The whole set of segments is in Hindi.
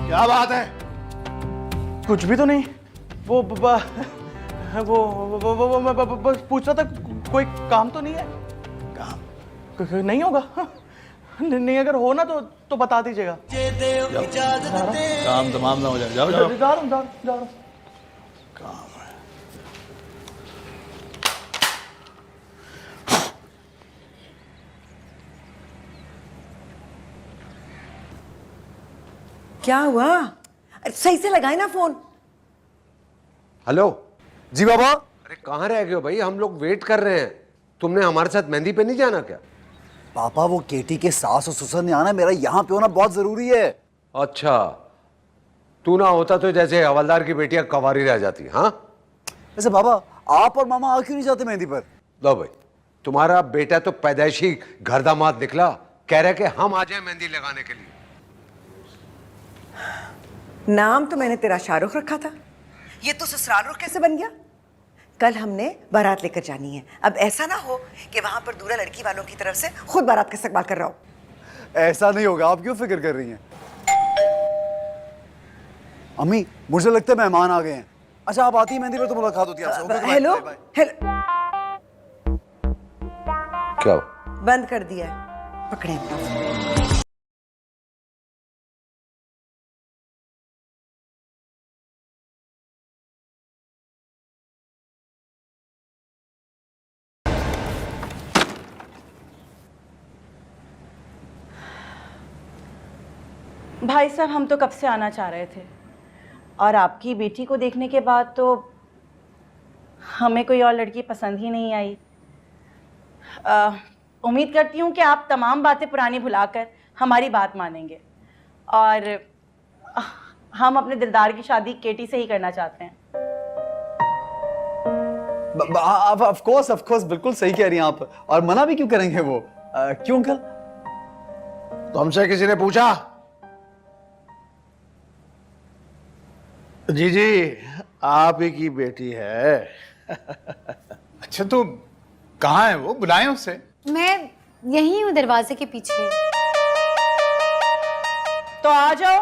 क्या बात है? कुछ भी तो नहीं। वो मैं बस पूछ रहा था कोई काम तो नहीं है? काम नहीं होगा? नहीं अगर हो ना तो बता दीजिएगा। काम तमाम ना हो जाए। जाओ जाओ। जा रहा हूँ। काम है। क्या हुआ? अरे सही से लगाए ना फोन। हेलो। जी बाबा। अरे कहाँ रह गए हो भाई? हम लोग वेट कर रहे हैं। तुमने हमारे साथ मेहंदी पे नहीं जाना क्या? पापा वो केटी के सास और ससुर ने आना, मेरा यहाँ पे होना बहुत जरूरी है। अच्छा, तू ना होता तो जैसे हवलदार की बेटियां कवारी रह जाती। हाँ वैसे बाबा आप और मामा आ क्यों नहीं जाते मेहंदी पर? लो भाई, तुम्हारा बेटा तो पैदाइशी घर दामाद निकला, कह रहे कि हम आ जाए मेहंदी लगाने के लिए। नाम तो मैंने तेरा शाहरुख रखा था, ये तो ससुराल रुख कैसे बन गया? कल हमने बारात लेकर जानी है। अब ऐसा ना हो कि वहां पर दूल्हा लड़की वालों की तरफ से खुद बारात का इस्तकबाल कर रहा हो। ऐसा नहीं होगा, आप क्यों फिक्र कर रही हैं? अम्मी मुझे लगता है मेहमान आ गए हैं। अच्छा आप आती हैं मेहंदी पर तो मुलाकात होती है आपसे। हेलो हेलो, क्या हो? बंद कर दिया है, पकड़े अपना फोन। भाई साहब, हम तो कब से आना चाह रहे थे और आपकी बेटी को देखने के बाद तो हमें कोई और लड़की पसंद ही नहीं आई। उम्मीद करती हूँ कि आप तमाम बातें पुरानी भुलाकर हमारी बात मानेंगे और हम अपने दिलदार की शादी केटी से ही करना चाहते हैं। ऑफ कोर्स बिल्कुल सही कह रही हैं आप। और मना भी क्यों करेंगे वो? क्यों अंकल? तुमसे किसी ने पूछा? जी आप ही की बेटी है। अच्छा तो कहाँ है वो? बुलाएं उससे। मैं यहीं हूँ दरवाजे के पीछे। तो आ जाओ।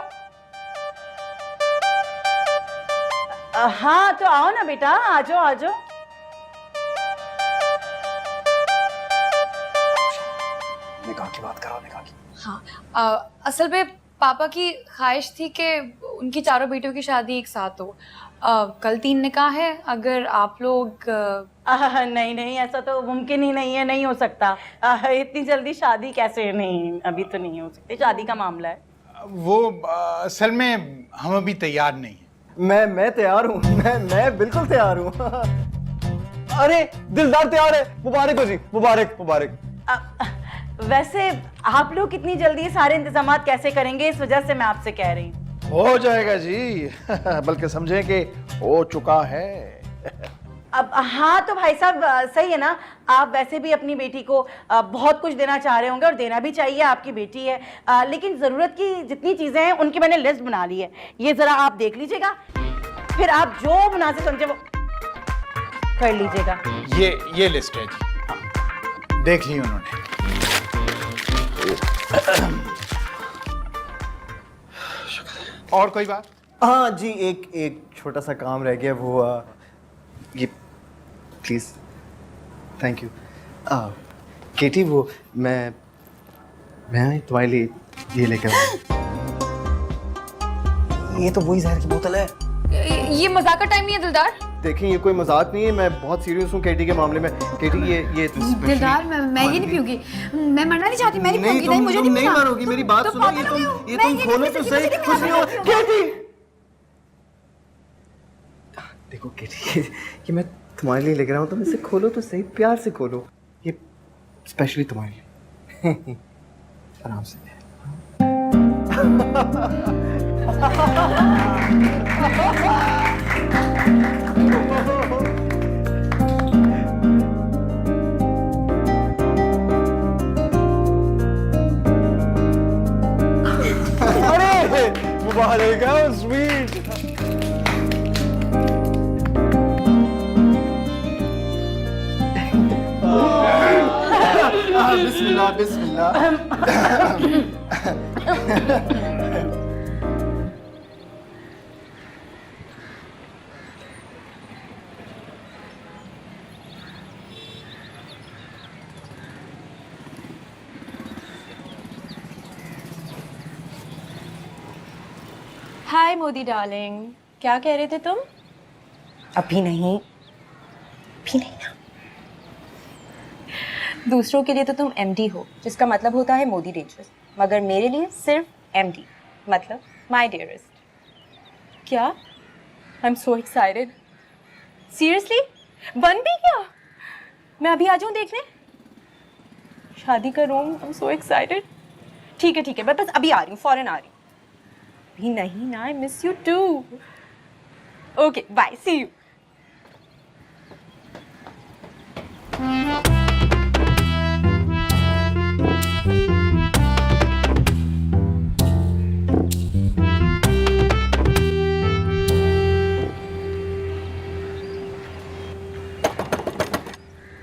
हाँ तो आओ ना बेटा, आ जाओ आ जाओ। निकाह की बात करो, निकाह की। हाँ, असल में पापा की ख्वाहिश थी कि उनकी चारों बेटियों की शादी एक साथ हो। कल 3 निकाह है, अगर आप लोग नहीं नहीं, ऐसा तो मुमकिन ही नहीं है, नहीं हो सकता। इतनी जल्दी शादी कैसे? नहीं, अभी तो नहीं हो सकती, शादी का मामला है। वो असल में हम अभी तैयार नहीं हैं। मैं तैयार हूँ। मैं बिल्कुल तैयार हूँ। अरे दिलदार तैयार है। मुबारक हो जी, मुबारक। वैसे आप लोग कितनी जल्दी ये सारे इंतजामात कैसे करेंगे, इस वजह से मैं आपसे कह रही हूँ। हो जाएगा जी। बल्कि समझें कि हो चुका है। अब हाँ तो भाई साहब सही है ना, आप वैसे भी अपनी बेटी को बहुत कुछ देना चाह रहे होंगे और देना भी चाहिए, आपकी बेटी है। लेकिन ज़रूरत की जितनी चीज़ें हैं उनकी मैंने लिस्ट बना ली है, ये ज़रा आप देख लीजिएगा, फिर आप जो मुनासिब समझे वो कर लीजिएगा। ये लिस्ट है जी, देख ली उन्होंने। और कोई बात? हाँ जी, एक छोटा सा काम रह गया, वो ये प्लीज। Thank you. केटी वो मैं तुम्हारे लिए ये लेकर आया। ये तो वही जहर की बोतल है। ये मजाक का टाइम नहीं है दिलदार। देखिए ये कोई मजाक नहीं है, मैं बहुत सीरियस हूँ केटी के मामले में। केटी ये दिलदार, मैं ये नहीं पीऊंगी, मैं मरना नहीं चाहती, मैं नहीं पीऊंगी। नहीं, मुझे नहीं मरोगी, मेरी बात सुनो। ये तुम खोलो तो सही, कुछ नहीं हो। केटी देखो केटी, ये मैं तुम्हारे लिए लेकर आया हूँ, तुम इसे खोलो तो सही, प्यार से खोलो, ये स्पेशली तुम्हारे लिए। आराम से। अरे मुबारक, हाउ स्वीट। बिस्मिल्लाह बिस्मिल्लाह। हाय मोदी डार्लिंग, क्या कह रहे थे तुम? अभी नहीं, अभी नहीं ना। दूसरों के लिए तो तुम एमडी हो, जिसका मतलब होता है मोदी डेंजरस, मगर मेरे लिए सिर्फ एमडी, मतलब माय डियरेस्ट। क्या? I am so excited. Seriously? बन भी गया? मैं अभी आ जाऊँ देखने? शादी का room, I am so excited. ठीक है, मैं बस अभी आ रही हूँ, फौरन आ रही हूँ। अभी नहीं ना, I miss you too. Okay bye, see you.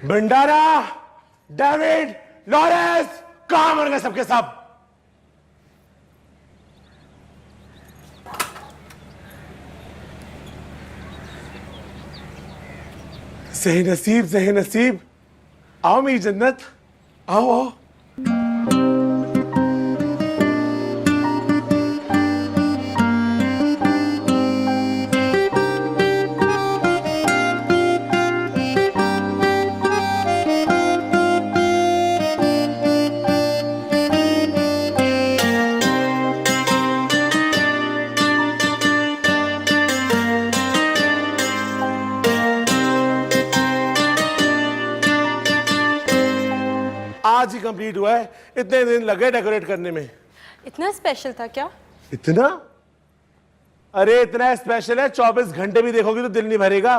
Bhandara, David, Lawrence, कहां मर गए सबके सब? सही नसीब, सही नसीब। आओ मेरी जन्नत, आओ आओ। आज ही कंप्लीट हुआ है, इतने दिन लगे डेकोरेट करने में। इतना स्पेशल था क्या? इतना? अरे इतना स्पेशल है, 24 घंटे भी देखोगे तो दिल नहीं भरेगा।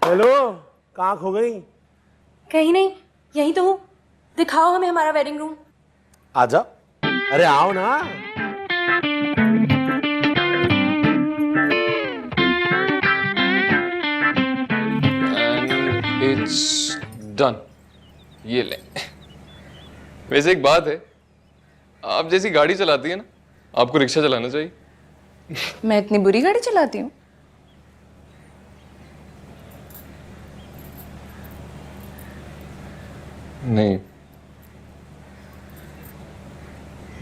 हेलो, कहाँ खो गई? कहीं नहीं, यहीं तो हूँ। दिखाओ हमें हमारा वेडिंग रूम। आजा। अरे आओ ना। It's done. ये ले। वैसे एक बात है, आप जैसी गाड़ी चलाती है ना, आपको रिक्शा चलाना चाहिए। मैं इतनी बुरी गाड़ी चलाती हूँ? नहीं,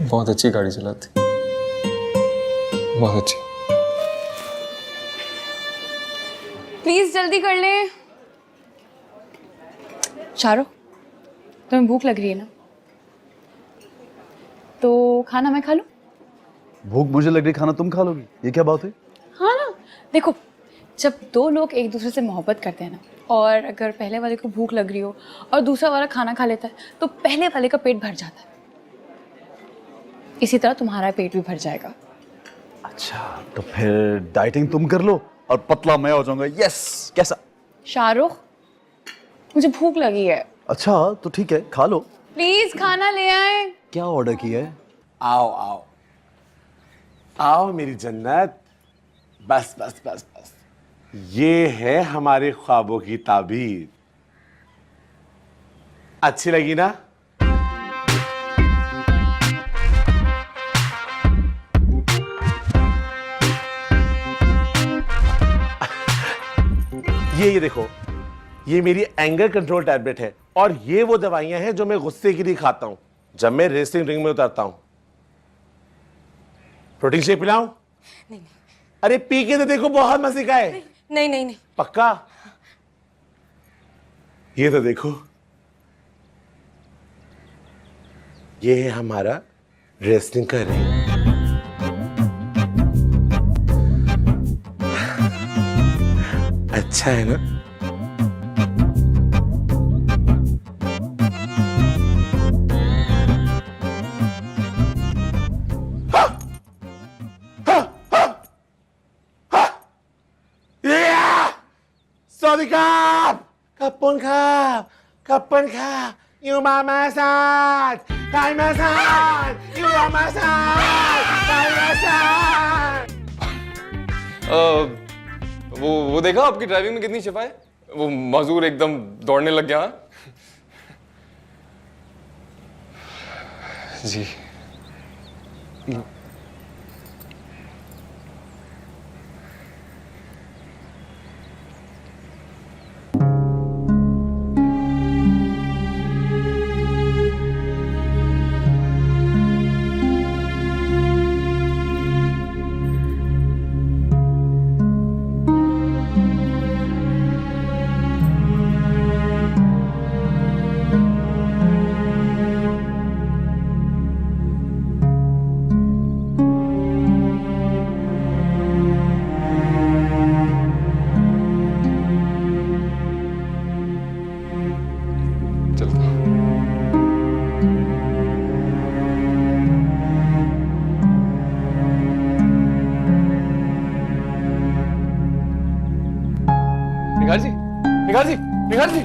बहुत अच्छी गाड़ी चलाती, बहुत अच्छी। प्लीज जल्दी कर ले। शाहरुख, तुम्हें भूख लग रही है ना, तो खाना मैं खा लूं? भूख मुझे लग रही, खाना तुम खा लोगी? ये क्या बात है? हाँ ना, देखो जब दो लोग एक दूसरे से मोहब्बत करते हैं ना, और अगर पहले वाले को भूख लग रही हो और दूसरा वाला खाना खा लेता है, तो पहले वाले का पेट भर जाता है। इसी तरह तुम्हारा पेट भी भर जाएगा। अच्छा, तो फिर डाइटिंग तुम कर लो और पतला मैं हो जाऊंगा। यस, कैसा? शाहरुख, मुझे भूख लगी है। अच्छा तो ठीक है, खा लो। प्लीज खाना ले आए। क्या ऑर्डर किया है? आओ आओ आओ मेरी जन्नत। बस बस बस बस, ये है हमारे ख्वाबों की ताबीर। अच्छी लगी ना? ये देखो, ये मेरी एंगर कंट्रोल टैबलेट है, और ये वो दवाइयां हैं जो मैं गुस्से के लिए खाता हूं जब मैं रेसिंग रिंग में उतरता हूं। प्रोटीन शेक पिलाऊं? नहीं। अरे पी के तो देखो, बहुत मजे का है। नहीं। पक्का? ये तो देखो, ये है हमारा रेस्लिंग का रिंग। अच्छा है ना? Sorry ครับขอบคุณครับขอบคุณค่ะ You by my side, by my side. You by my side, by my side. वो देखा आपकी ड्राइविंग में कितनी शिफा है? वो मजदूर एकदम दौड़ने लग गया। जी चलता। निगार जी, निगार जी, निगार जी।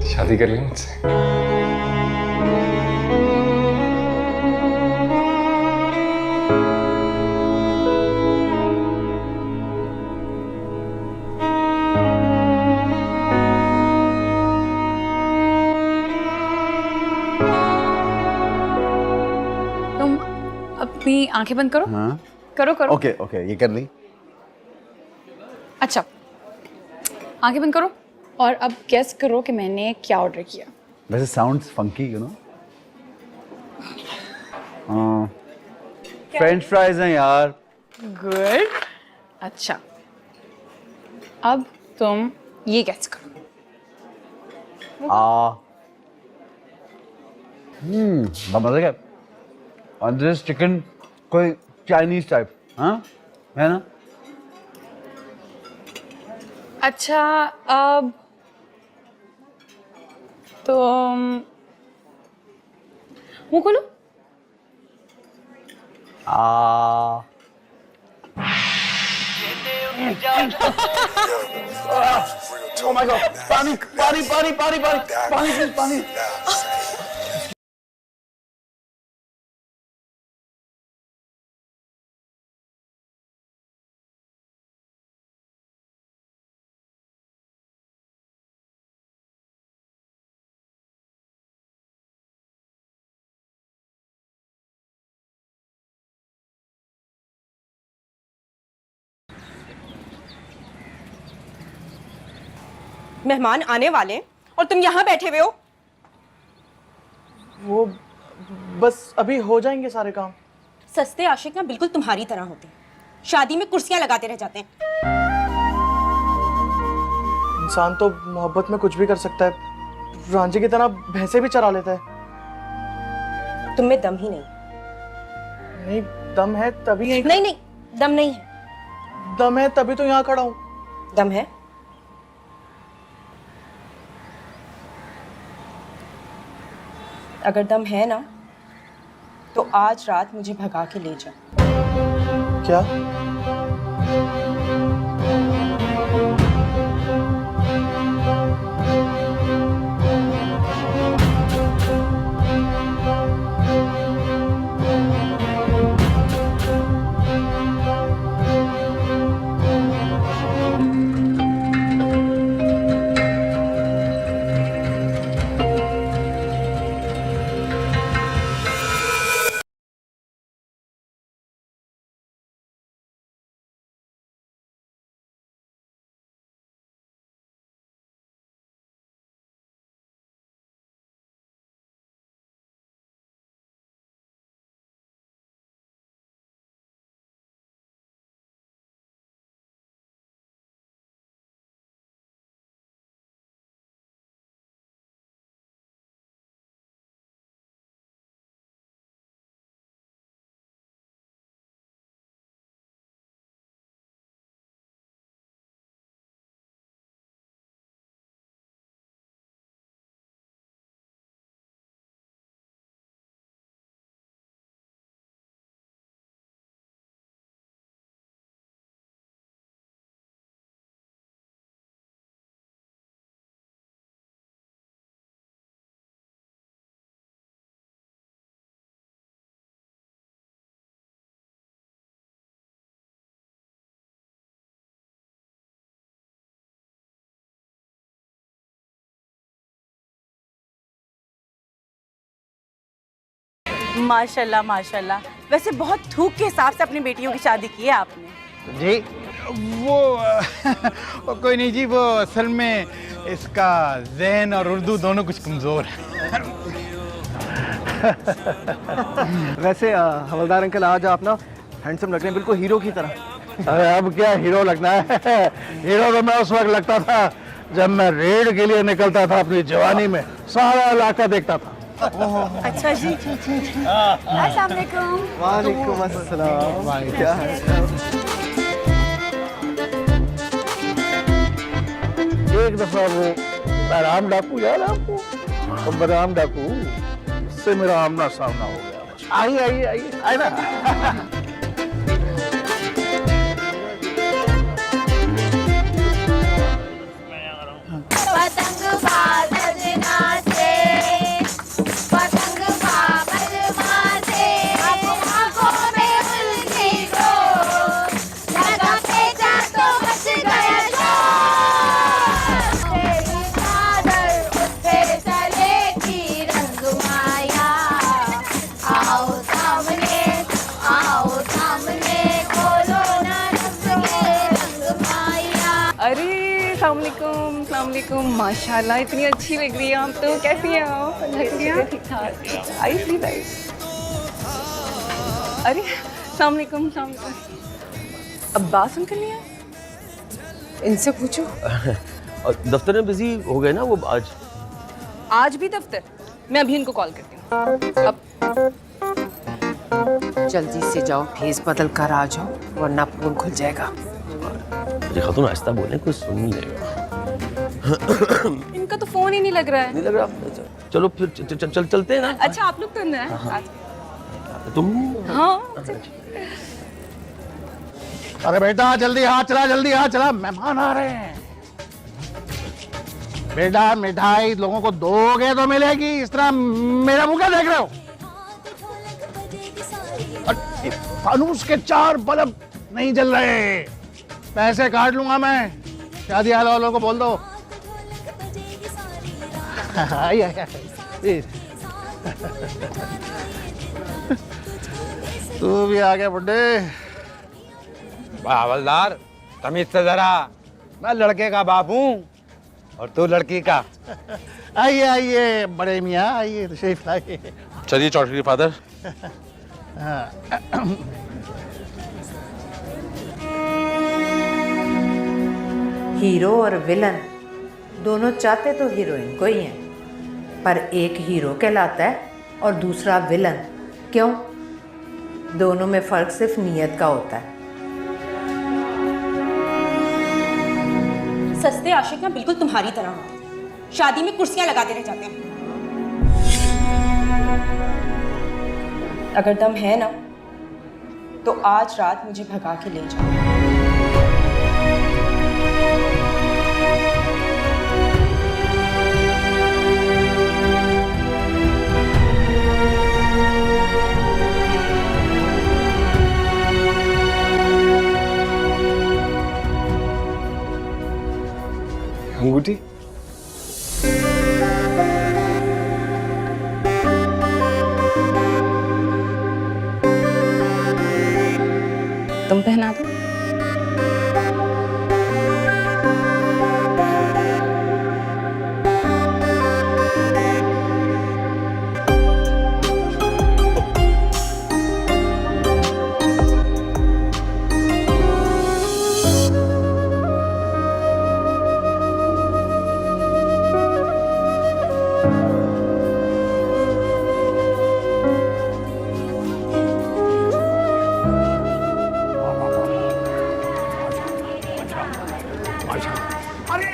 शादी कर ली मुझसे? तुम अपनी आंखें बंद करो। हाँ करो करो। ओके ओके, ये कर ली। अच्छा, आंखें बंद करो और अब गेस करो कि मैंने क्या ऑर्डर किया। वैसे sounds funky, you know. French fries हैं यार। गुड। अच्छा, अब तुम ये गेस करो। मजा क्या? और दिस चिकन कोई चाइनीज टाइप, हाँ है ना? अच्छा, अब तुम मुंह खोलो। Oh my God! पानी पानी पानी पानी पानी पानी पानी। मेहमान आने वाले हैं और तुम यहाँ बैठे हुए हो। वो बस अभी हो जाएंगे सारे काम। सस्ते आशिक ना बिल्कुल तुम्हारी तरह होते हैं, शादी में कुर्सियां लगाते रह जाते हैं। इंसान तो मोहब्बत में कुछ भी कर सकता है, रांझे की तरह भैंसे भी चरा लेता है। तुम में दम ही नहीं। नहीं, दम है तभी यहीं। नहीं नहीं, दम नहीं है। दम है तभी तो यहाँ खड़ा हूँ। दम है? अगर दम है ना तो आज रात मुझे भगा के ले जा। क्या? माशाल्लाह माशाल्लाह। वैसे बहुत थूक के हिसाब से अपनी बेटियों की शादी की है आपने। जी वो कोई नहीं जी, वो असल में इसका ज़हन और उर्दू दोनों कुछ कमज़ोर है। वैसे हवलदार अंकल आज आप ना हैंडसम लग रहे हैं, बिल्कुल हीरो की तरह। अरे अब क्या हीरो लगना है? हीरो तो मैं उस वक्त लगता था जब मैं रेड के लिए निकलता था अपनी जवानी में, सारा इलाका देखता था। अच्छा जी। अस्सलाम वालेकुम। वालेकुम अस्सलाम। क्या है? एक दफा वो बहराम डाकू याद है आपको? वो बहराम डाकू, उससे मेरा आमना सामना हो गया। आइए आइए आइए आइए ना। पतंग बादल नाचे, पतंग बादल नाचे, आंखों में उलझी को लगा के जा तो मच गया शोर। तेरी चादर उठे चले की रंग माया, आओ सामने खोलो ना रंग के रंग माया। अरे अस्सलाम वालेकुम, माशाल्लाह इतनी अच्छी लग रही है आप तो। कैसी हैं आप? ठीक ठाक। आई सी लाइफ। अरे अस्सलाम वालेकुम। अब्बास अंकल नहीं है? इनसे पूछो। दफ्तर में बिजी हो गए ना वो आज भी दफ्तर? मैं अभी इनको कॉल करती हूँ। अब जल्दी से जाओ, भेस बदल कर आ जाओ, वरना फोन खुल जाएगा। खातून आहिस्ता बोले, कोई सुन नहीं लेगा। इनका तो फोन ही नहीं लग रहा है। नहीं लग रहा? चलो फिर चलते हैं ना। अच्छा आप लोग तो अंदर हैं? तुम? हाँ। अरे बेटा जल्दी हाथ चला, जल्दी हाथ चला, मेहमान आ रहे हैं। बेटा मिठाई लोगों को दोगे तो मिलेगी, इस तरह मेरा मुंह क्या देख रहे हो? फानूस के 4 बल्ब नहीं जल रहे, पैसे काट लूंगा मैं। शादी वालों को बोल दो। आइए तू भी आ गया बुड्ढे। हवलदार तमीज से जरा, मैं लड़के का बाप हूँ और तू लड़की का। आइए आइए बड़े मियाँ, आइए तशरीफ लाइए। चलिए चौधरी फादर। हीरो और विलन दोनों चाहते तो हीरोइन को ही हैं, पर एक हीरो कहलाता है और दूसरा विलन। क्यों? दोनों में फर्क सिर्फ नीयत का होता है। सस्ते आशिक ना बिल्कुल तुम्हारी तरह होते हैं, शादी में कुर्सियां लगा देने जाते हैं। अगर दम है ना तो आज रात मुझे भगा के ले जाओ। अंगूठी? तुम पहना दो।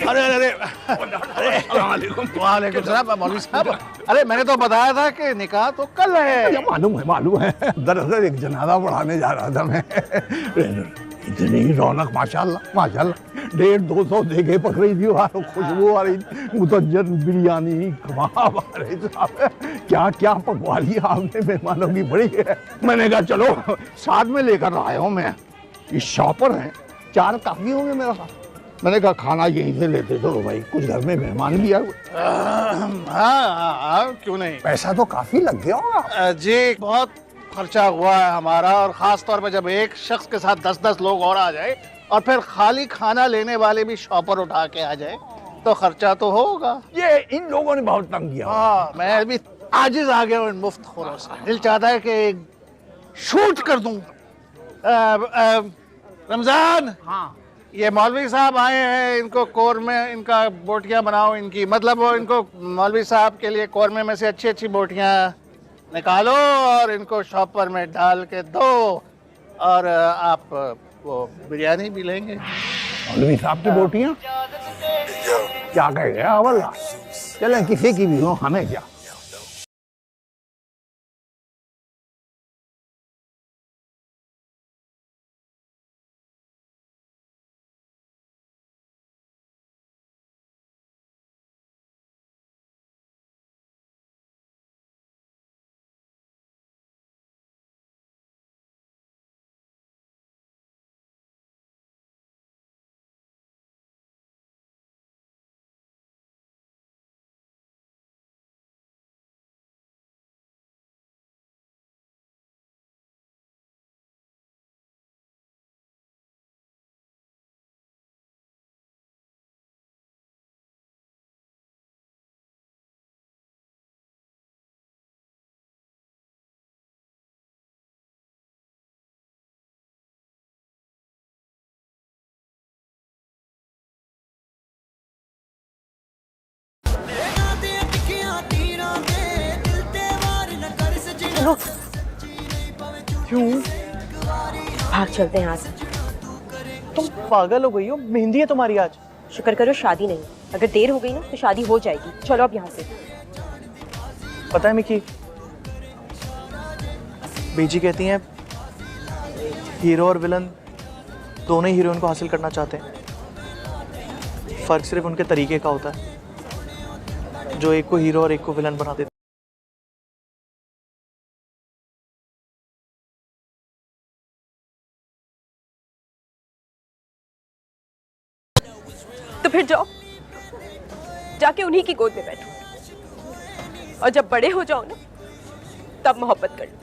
अरे अरे वालेकुम सलाम मौलवी साहब। अरे मैंने तो बताया था कि निकाह तो कल है। मालूम है। दरअसल एक जनाजा पढ़ाने जा रहा था मैं। इतनी रौनक माशाल्लाह माशाल्लाह। 150-200 देखे पक रही थी, खुशबू आ रही थी, मुतज्जन बिरयानी कबाब आ रही थी। क्या क्या पकवा लिया आपने मेहमानों की बड़ी है। मैंने कहा चलो साथ में लेकर आया हूँ मैं। ये शॉपर हैं, 4 काफी होंगे मेरा साथ। मैंने कहा खाना यहीं से लेते चलो भाई, कुछ घर में मेहमान भी आए हुए। हाँ, क्यों नहीं। पैसा तो काफी लग गया होगा। जी बहुत खर्चा हुआ है हमारा, और खास तौर पर जब एक शख्स के साथ 10-10 लोग और आ जाए और फिर खाली खाना लेने वाले भी शॉपर उठा के आ जाए तो खर्चा तो होगा। ये इन लोगों ने बहुत तंग किया। हाँ, मैं भी आजिज आ गया हूँ इन मुफ्त खोरों से। दिल चाहता है कि शूट कर दूं। रमजान, हाँ, ये मौलवी साहब आए हैं, इनको कोरमे, इनका बोटियां बनाओ इनकी, मतलब वो इनको मौलवी साहब के लिए कोरमे में से अच्छी अच्छी बोटियां निकालो और इनको शॉपर में डाल के दो, और आप वो बिरयानी भी लेंगे। मौलवी साहब की बोटियां क्या कह गया वाला, चले किसी की भी हो, हमें क्या। क्यों? भाग चलते हैं यहाँ से। तुम पागल हो गई हो, मेहंदी है तुम्हारी आज। शुक्र करो शादी नहीं, अगर देर हो गई ना तो शादी हो जाएगी। चलो अब यहाँ से। पता है मिकी, बेजी कहती हैं हीरो और विलन दोनों ही हीरोइन को हासिल करना चाहते हैं, फर्क सिर्फ उनके तरीके का होता है, जो एक को हीरो और एक को विलन बना देते। तो फिर जाओ, जाके उन्हीं की गोद में बैठो, और जब बड़े हो जाओ ना तब मोहब्बत कर लो।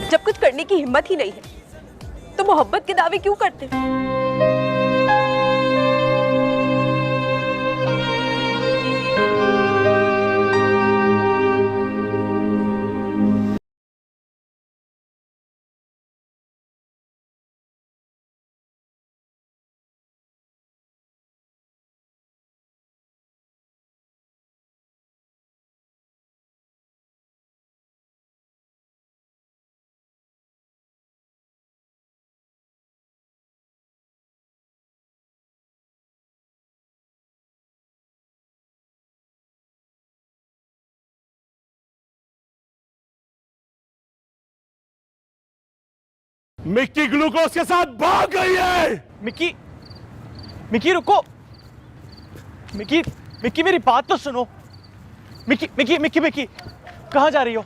जब कुछ करने की हिम्मत ही नहीं है तो मोहब्बत के दावे क्यों करते? मिक्की ग्लूकोज के साथ भाग गई है। मिकी रुको। मिकी मेरी बात तो सुनो। मिकी कहाँ जा रही हो?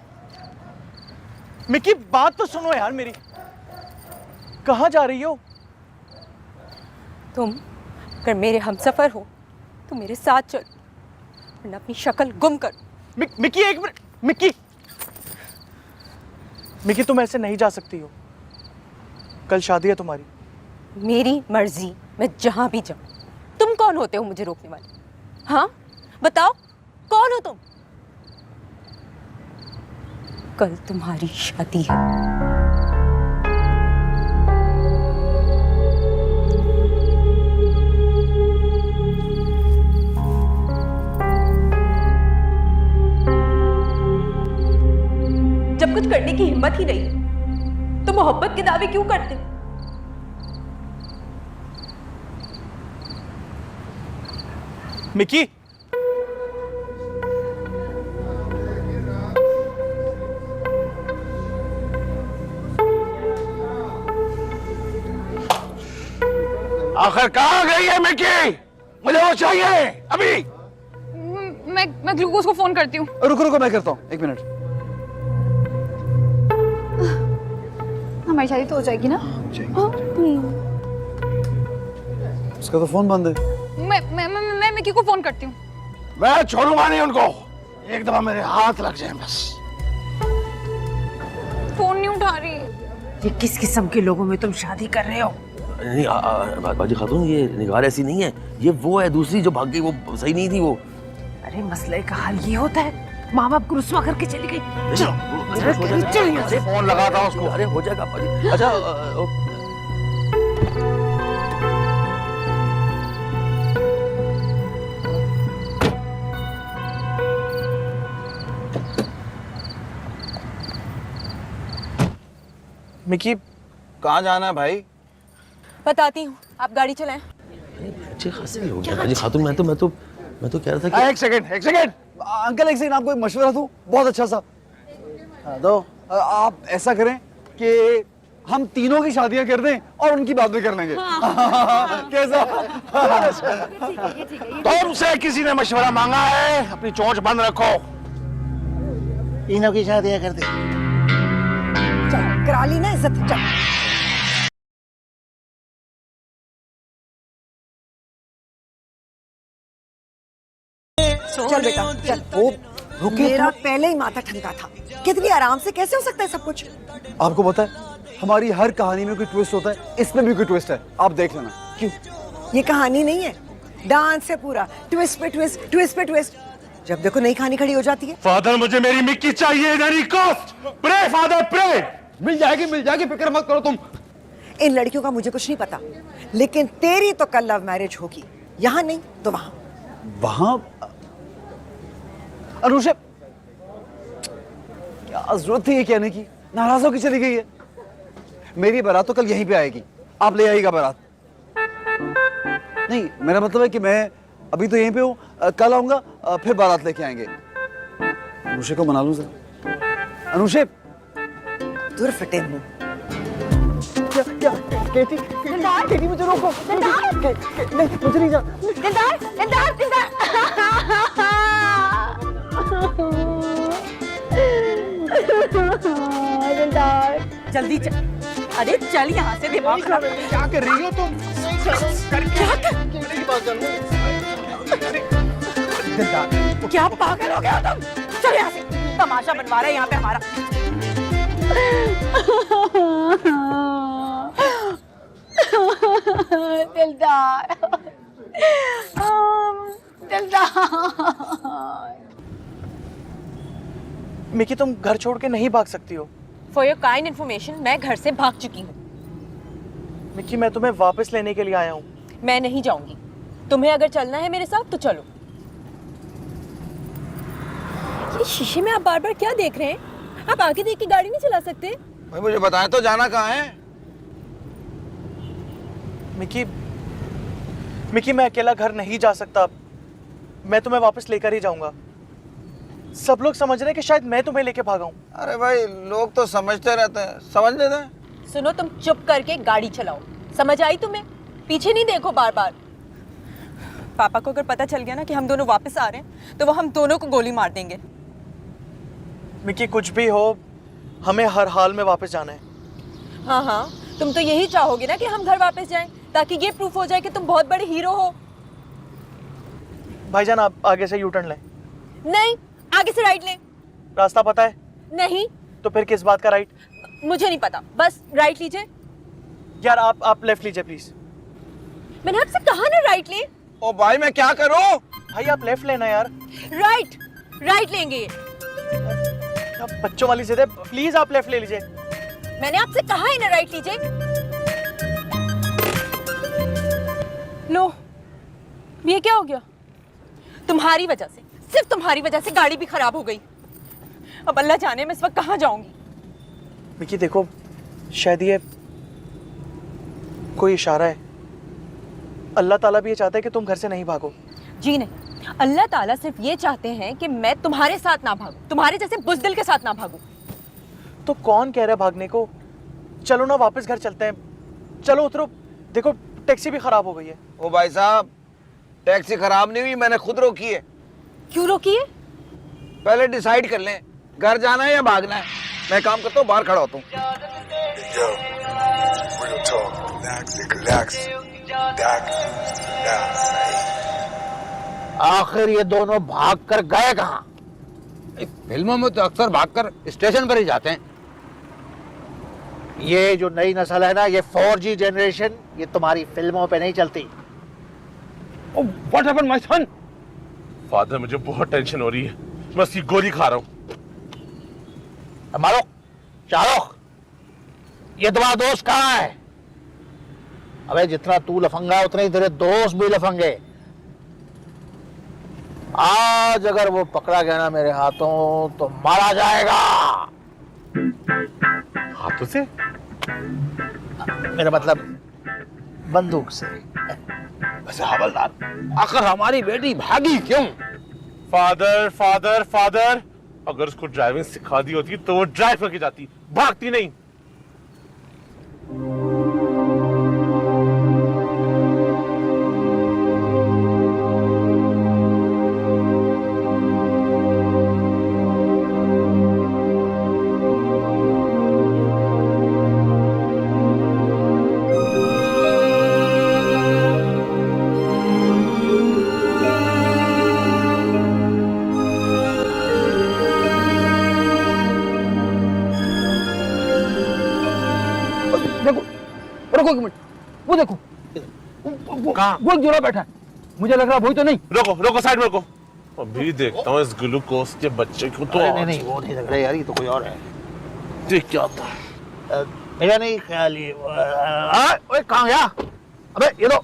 मिकी बात तो सुनो यार मेरी, कहाँ जा रही हो? तुम अगर मेरे हमसफर हो तो मेरे साथ चल, वरना अपनी शक्ल गुम कर। मिकी एक मिनट। मिकी तुम ऐसे नहीं जा सकती हो, कल शादी है तुम्हारी। मेरी मर्जी, मैं जहां भी जाऊं। तुम कौन होते हो मुझे रोकने वाले? हाँ बताओ, कौन हो तुम? कल तुम्हारी शादी है। जब कुछ करने की हिम्मत ही नहीं तो मोहब्बत के दावे क्यों करते? मिकी, आखिर कहाँ गई है मिकी? मुझे वो चाहिए अभी। मैं ग्लूकोज को फोन करती हूँ। रुको मैं करता हूँ, 1 मिनट। हमारी शादी तो हो जाएगी ना? हाँ। उसका तो फोन बंद है। मैं मिकी को फोन करती हूँ। मैं छोड़ूंगा नहीं उनको, एक दफा मेरे हाथ लग जाए बस। फोन नहीं उठा रही। ये किस किस्म के लोगों में तुम शादी कर रहे हो? नहीं बाजी खातून, ये निगार ऐसी नहीं है, ये वो है दूसरी जो भाग गई, वो सही नहीं थी वो। अरे मसले का हल ये होता है, माँ बाप को रुस्वा करके चली गई। चलो फोन लगाता हूँ उसको। अरे हो जाएगा बाजी। अच्छा मिकी, कहाँ जाना है भाई? बताती हूँ, आप गाड़ी चलाएं। अच्छे खासे लोग हैं बाजी खातून। मैं तो कह रहा था कि एक सेकंड अंकल, एक सेकंड, आपको एक मशवरा दूं बहुत अच्छा सा। तो आप ऐसा करें कि हम तीनों की शादियां कर दें और उनकी बाद में कर लेंगे। कैसा? तुमसे किसी ने मशवरा मांगा है, अपनी चोंच बंद रखो। तीनों की शादियां कर दे। चल करा ली ना इज्जत, चल। चल बेटा चल। वो रुके मेरा पहले ही माथा ठनका था, कितनी आराम से कैसे हो सकता है सब कुछ? आपको पता है हमारी हर कहानी में कोई ट्विस्ट होता है, इसमें भी कोई ट्विस्ट है, आप देख लेना। क्यों? ये कहानी नहीं है, डांस है पूरा, ट्विस्ट पे ट्विस्ट, ट्विस्ट पे ट्विस्ट। जब देखो नई कहानी खड़ी हो जाती है। फादर, मुझे मेरी मिक्की चाहिए, any cost. Pray father pray. मिल जाएगी, फिक्र मत करो तुम। इन लड़कियों का मुझे कुछ नहीं पता, लेकिन तेरी तो कल लव मैरिज होगी, यहाँ नहीं तो वहां। वहां? अनुषा, क्या जरूरत थी ये कहने की? नाराज होकर चली गई है। मेरी बारात तो कल यहीं पे आएगी, आप ले आइएगा बारात। नहीं, मेरा मतलब है कि मैं अभी तो यहीं पे हूँ, कल आऊंगा, फिर बारात लेके आएंगे। अनुषा को मना लूं जरा। अनुषा, दूर फटे मुंह। क्या केटी मुझे रोको। नहीं, मुझे नहीं जाना। जल्दी चल। अरे चल यहाँ से, दिमाग खराब। क्या कर रही हो तुम? क्या पागल हो गया हो तुम? चल यहाँ से, तमाशा बनवा रहा है यहाँ पे हमारा। दिलदार, मिकी, तुम घर छोड़ के नहीं भाग सकती हो। फॉर योर काइंड इन्फॉर्मेशन, मैं घर से भाग चुकी हूँ। मिकी, मैं तुम्हें वापस लेने के लिए आया हूँ। मैं नहीं जाऊंगी, तुम्हें अगर चलना है मेरे साथ तो चलो। ये शीशे में आप बार बार क्या देख रहे हैं? आप आगे देख के गाड़ी नहीं चला सकते? भाई मुझे बताएं तो, जाना कहाँ है? मिकी, मैं अकेला घर नहीं जा सकता। मैं तुम्हें वापस लेकर ही जाऊंगा। सब लोग समझ रहे हैं कि शायद मैं तुम्हें लेके भागा हूं। अरे भाई, लोग तो समझते रहते हैं, समझ लेते हैं। सुनो, तुम चुप करके गाड़ी चलाओ। समझ आई तुम्हें? पीछे नहीं देखो बार बार। पापा को अगर पता चल गया ना कि हम दोनों वापस आ रहे हैं, तो वो हम दोनों को गोली मार देंगे। मिकी, कुछ भी हो, हमें हर हाल में वापस जाना है। हाँ, तुम तो यही चाहोगे ना कि हम घर वापस जाएं, ताकि ये प्रूफ हो जाए कि तुम बहुत बड़े हीरो हो। भाईजान, आप आगे से यू टर्न लें। नहीं, आगे से राइट लें। रास्ता पता है? नहीं। तो फिर किस बात का राइट? मुझे नहीं पता, बस राइट लीजिए। यार आप लेफ्ट लीजिए प्लीज। मैंने आपसे कहा ना राइट ले। ओ भाई, मैं क्या करूं? भाई आप लेफ्ट लेना यार। राइट लेंगे। आप बच्चों वाली जिद है, प्लीज आप लेफ्ट ले लीजिए। मैंने आपसे कहा है ना राइट लीजिए। लो, ये क्या हो गया? तुम्हारी वजह से, सिर्फ तुम्हारी वजह से गाड़ी भी खराब हो गई। अब अल्लाह जाने मैं इस वक्त कहाँ जाऊंगी। मिकी देखो, शायद ये कोई इशारा है। अल्लाह ताला भी ये चाहता है कि तुम घर से नहीं भागो। जी नहीं, अल्लाह ताला सिर्फ ये चाहते हैं कि मैं तुम्हारे साथ ना भागूं, तुम्हारे जैसे बुज़दिल के साथ ना भागूं। तो कौन कह रहा है भागने को? चलो ना वापस घर चलते हैं। चलो उतरो, देखो टैक्सी भी खराब हो गई है। ओ भाई साहब, टैक्सी खराब नहीं हुई, मैंने खुद रोकी है। क्यों रोकी है? पहले डिसाइड कर लें, घर जाना है या भागना है। मैं काम करता हूँ, बाहर खड़ा होता हूँ। Yo, real talk. Relax. आखिर ये दोनों भाग कर गए कहाँ? फिल्मों में तो अक्सर भागकर स्टेशन पर ही जाते हैं। ये जो नई नस्ल है ना, ये 4G जनरेशन, ये तुम्हारी फिल्मों पे नहीं चलती। What happened, my son? Father, मुझे बहुत टेंशन हो रही है। मैं उसकी गोली खा रहा हूँ। मारो, शाहरुख, ये तुम्हारा दोस्त कहाँ है? अबे जितना तू लफंगा उतने ही तेरे दोस्त भी लफंगे। आज अगर वो पकड़ा गया ना मेरे हाथों तो मारा जाएगा। हाथों से? मेरा मतलब बंदूक से। वैसे हवलदार, आखिर हमारी बेटी भागी क्यों? फादर, अगर उसको ड्राइविंग सिखा दी होती तो वो ड्राइव करके जाती, भागती नहीं। रुको एक मिनट, वो देखो वो एक जोड़ा बैठा है। मुझे लग रहा वही तो नहीं। रोको साइड में रोको। अभी देखता हूँ इस ग्लूकोज के बच्चे को तो। नहीं वो नहीं लग रहा यार, ये तो कोई और है। देख क्या था? मेरा नहीं ख्याल ये। ओए कहाँ गया? अबे ये लो।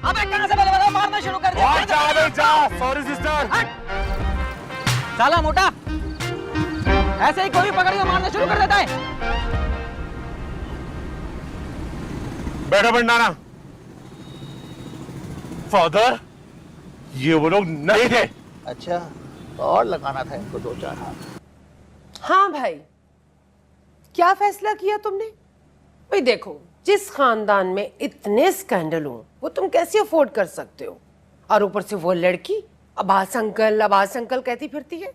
अबे कहाँ से बल्ले मारना शुरू कर दिया? Sorry sister. साला मोटा, ऐसे ही कोई पकड़ के मारना शुरू कर देता है। बैठो भंडारा। फादर, ये वो लोग नहीं थे। अच्छा, तो और लगाना था इनको 2-4 हाथ। हाँ भाई, क्या फैसला किया तुमने? भाई देखो, जिस खानदान में इतने स्कैंडल हो वो तुम कैसे अफोर्ड कर सकते हो? और ऊपर से वो लड़की अब्बास अंकल कहती फिरती है।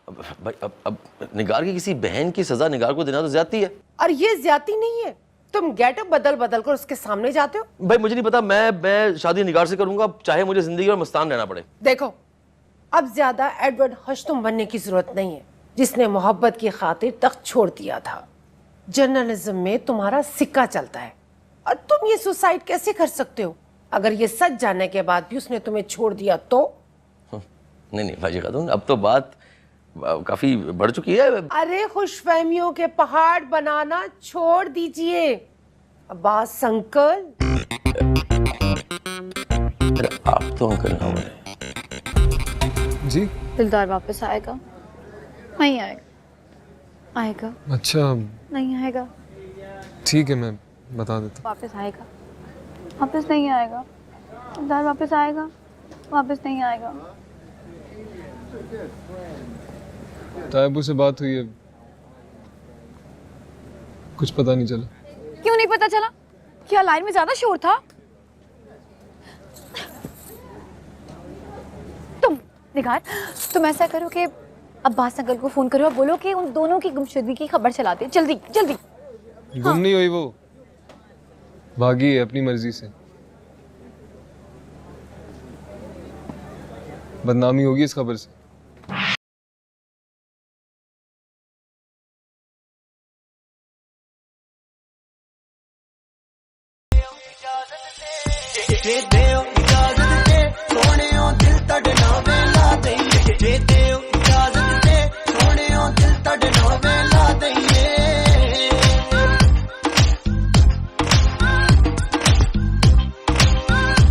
भाई अब निगार की किसी बहन की सजा निगार को देना तो ज्यादती है। और ये ज्यादती नहीं है, तुम गेटअप बदल बदल कर उसके सामने जाते हो। भाई मुझे नहीं पता, मैं शादी निगार से करूंगा, चाहे मुझे जिंदगी और मस्तान रहना पड़े। देखो, अब ज्यादा एडवर्ड हश्तुम बनने की जरूरत नहीं है, जिसने मोहब्बत की खातिर तख्त छोड़ दिया था। जर्नलिज्म में तुम्हारा सिक्का चलता है, और तुम ये सुसाइड कैसे कर सकते हो? अगर ये सच जानने के बाद भी उसने तुम्हें छोड़ दिया तो? नहीं भाई खातून, अब तो बात काफी बढ़ चुकी है। अरे खुशफहमियों के पहाड़ बनाना छोड़ दीजिए अब्बास अंकल। आप तो अंकल ना बोले जी। दिलदार वापस आएगा? नहीं आएगा। आएगा? अच्छा, नहीं आएगा। ठीक है, मैं बता देता हूँ। वापस आएगा? वापस नहीं आएगा। दिलदार वापस आएगा? वापस नहीं आएगा। तायबू से बात हुई है, कुछ पता नहीं चला। क्यों नहीं पता चला? क्या लाइन में ज्यादा शोर था? निगार, तुम ऐसा करो कि अब्बास अंकल को फोन करो और बोलो कि उन दोनों की गुमशुदगी की खबर चलाते। जल्दी जल्दी। गुम नहीं हुई, वो भागी है अपनी मर्जी से। बदनामी होगी इस खबर से।